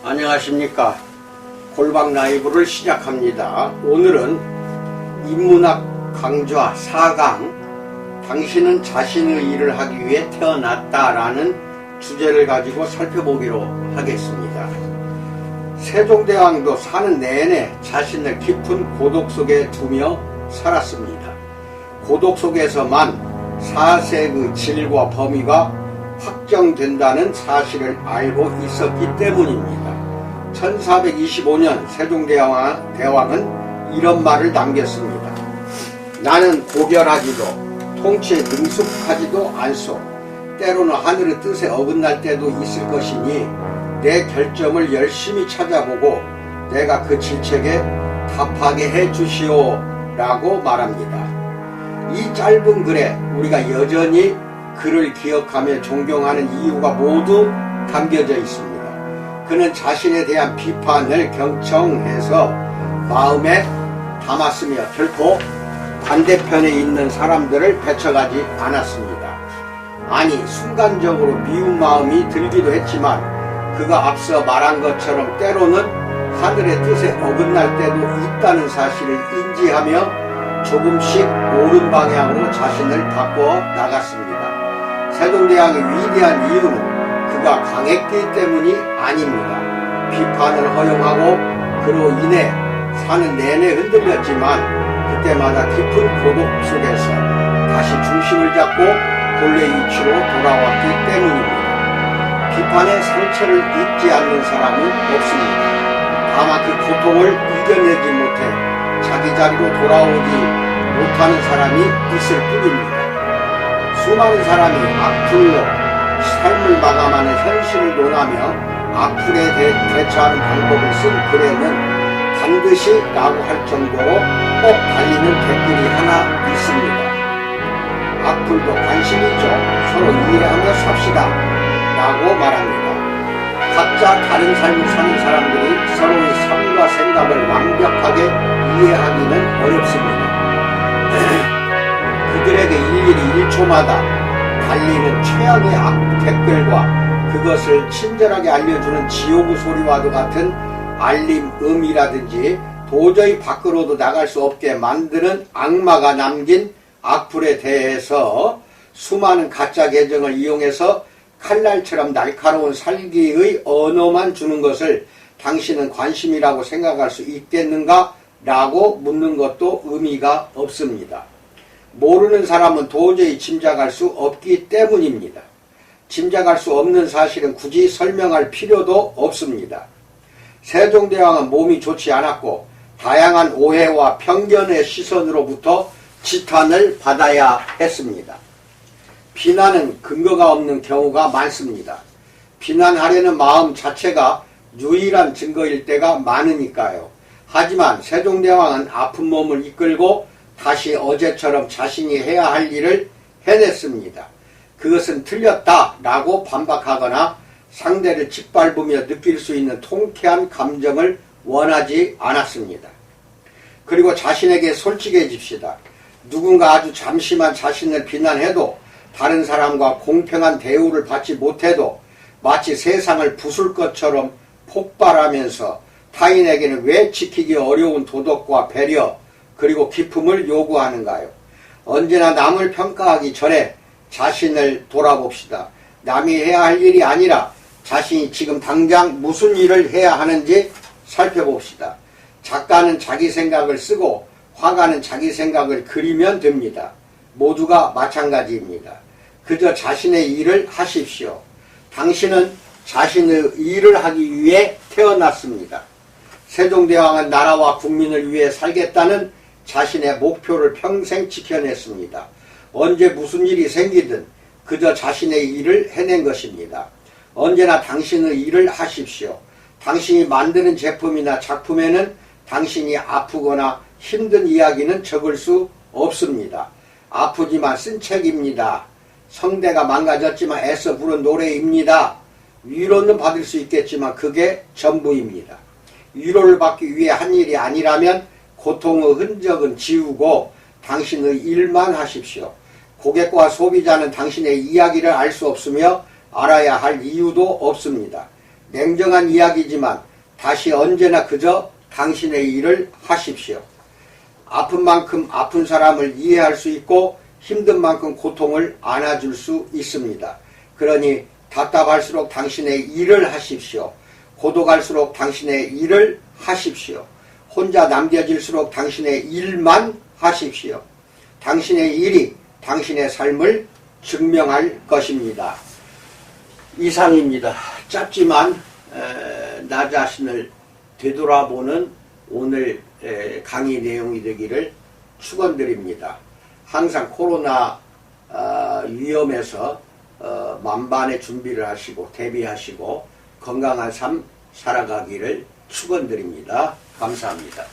안녕하십니까. 골방 라이브를 시작합니다. 오늘은 인문학 강좌 4강 당신은 자신의 일을 하기 위해 태어났다라는 주제를 가지고 살펴보기로 하겠습니다. 세종대왕도 사는 내내 자신을 깊은 고독 속에 두며 살았습니다. 고독 속에서만 사색의 질과 범위가 확정된다는 사실을 알고 있었기 때문입니다. 1425년 세종대왕은 이런 말을 남겼습니다. 나는 고결하지도 통치에 능숙하지도 않소. 때로는 하늘의 뜻에 어긋날 때도 있을 것이니 내 결점을 열심히 찾아보고 내가 그 질책에 답하게 해주시오 라고 말합니다. 이 짧은 글에 우리가 여전히 그를 기억하며 존경하는 이유가 모두 담겨져 있습니다. 그는 자신에 대한 비판을 경청해서 마음에 담았으며 결코 반대편에 있는 사람들을 배척하지 않았습니다. 아니, 순간적으로 미운 마음이 들기도 했지만 그가 앞서 말한 것처럼 때로는 하늘의 뜻에 어긋날 때도 있다는 사실을 인지하며 조금씩 옳은 방향으로 자신을 바꿔 나갔습니다. 세종대왕의 위대한 이유는 그가 강했기 때문이 아닙니다. 비판을 허용하고 그로 인해 사는 내내 흔들렸지만 그때마다 깊은 고독 속에서 다시 중심을 잡고 본래 위치로 돌아왔기 때문입니다. 비판의 상처를 잊지 않는 사람은 없습니다. 다만 그 고통을 이겨내지 못해 자기 자리로 돌아오지 못하는 사람이 있을 뿐입니다. 수많은 사람이 악플로 삶을 마감하는 현실을 논하며 악플에 대처하는 방법을 쓴 글에는 반드시 라고 할 정도로 꼭 달리는 댓글이 하나 있습니다. 악플도 관심 있죠. 서로 이해하며 삽시다 라고 말합니다. 각자 다른 삶을 사는 사람들이 서로의 삶과 생각을 완벽하게 이해하기는 어렵습니다. 그들에게 일일이 1초마다 달리는 최악의 댓글과 그것을 친절하게 알려주는 지옥의 소리와도 같은 알림음이라든지 도저히 밖으로도 나갈 수 없게 만드는 악마가 남긴 악플에 대해서 수많은 가짜 계정을 이용해서 칼날처럼 날카로운 살기의 언어만 주는 것을 당신은 관심이라고 생각할 수 있겠는가? 라고 묻는 것도 의미가 없습니다. 모르는 사람은 도저히 짐작할 수 없기 때문입니다. 짐작할 수 없는 사실은 굳이 설명할 필요도 없습니다. 세종대왕은 몸이 좋지 않았고 다양한 오해와 편견의 시선으로부터 지탄을 받아야 했습니다. 비난은 근거가 없는 경우가 많습니다. 비난하려는 마음 자체가 유일한 증거일 때가 많으니까요. 하지만 세종대왕은 아픈 몸을 이끌고 다시 어제처럼 자신이 해야 할 일을 해냈습니다. 그것은 틀렸다라고 반박하거나 상대를 짓밟으며 느낄 수 있는 통쾌한 감정을 원하지 않았습니다. 그리고 자신에게 솔직해집시다. 누군가 아주 잠시만 자신을 비난해도 다른 사람과 공평한 대우를 받지 못해도 마치 세상을 부술 것처럼 폭발하면서 타인에게는 왜 지키기 어려운 도덕과 배려 그리고 기품을 요구하는가요? 언제나 남을 평가하기 전에 자신을 돌아봅시다. 남이 해야 할 일이 아니라 자신이 지금 당장 무슨 일을 해야 하는지 살펴봅시다. 작가는 자기 생각을 쓰고 화가는 자기 생각을 그리면 됩니다. 모두가 마찬가지입니다. 그저 자신의 일을 하십시오. 당신은 자신의 일을 하기 위해 태어났습니다. 세종대왕은 나라와 국민을 위해 살겠다는 자신의 목표를 평생 지켜냈습니다. 언제 무슨 일이 생기든 그저 자신의 일을 해낸 것입니다. 언제나 당신의 일을 하십시오. 당신이 만드는 제품이나 작품에는 당신이 아프거나 힘든 이야기는 적을 수 없습니다. 아프지만 쓴 책입니다. 성대가 망가졌지만 애써 부른 노래입니다. 위로는 받을 수 있겠지만 그게 전부입니다. 위로를 받기 위해 한 일이 아니라면 고통의 흔적은 지우고 당신의 일만 하십시오. 고객과 소비자는 당신의 이야기를 알 수 없으며 알아야 할 이유도 없습니다. 냉정한 이야기지만 다시 언제나 그저 당신의 일을 하십시오. 아픈 만큼 아픈 사람을 이해할 수 있고 힘든 만큼 고통을 안아줄 수 있습니다. 그러니 답답할수록 당신의 일을 하십시오. 고독할수록 당신의 일을 하십시오. 혼자 남겨질수록 당신의 일만 하십시오. 당신의 일이 당신의 삶을 증명할 것입니다. 이상입니다. 짧지만 나 자신을 되돌아보는 오늘 강의 내용이 되기를 축원드립니다. 항상 코로나 위험에서 만반의 준비를 하시고 대비하시고 건강한 삶 살아가기를 축원드립니다. 감사합니다.